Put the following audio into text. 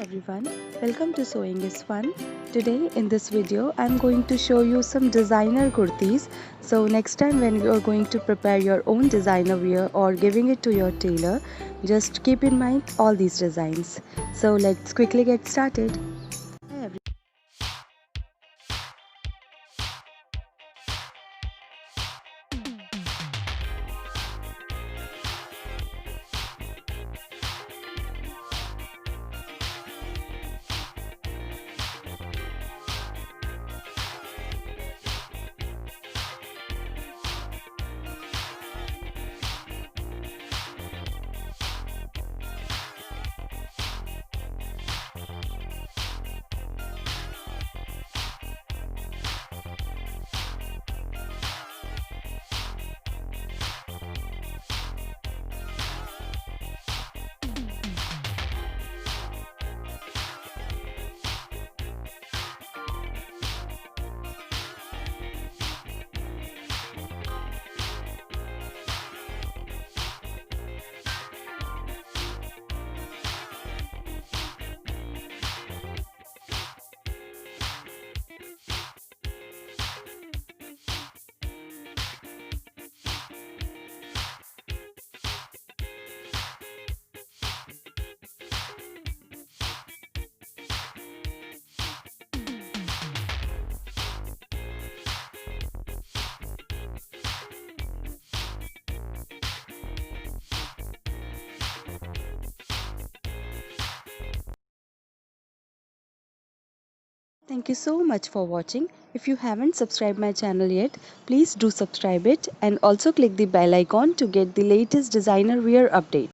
everyone, welcome to Sewing is Fun. Today in this video I'm going to show you some designer kurtis. So next time when you are going to prepare your own designer wear or giving it to your tailor, just keep in mind all these designs. So let's quickly get started. Hi Thank you so much for watching. If you haven't subscribed my channel yet, please do subscribe it and also click the bell icon to get the latest designer wear update.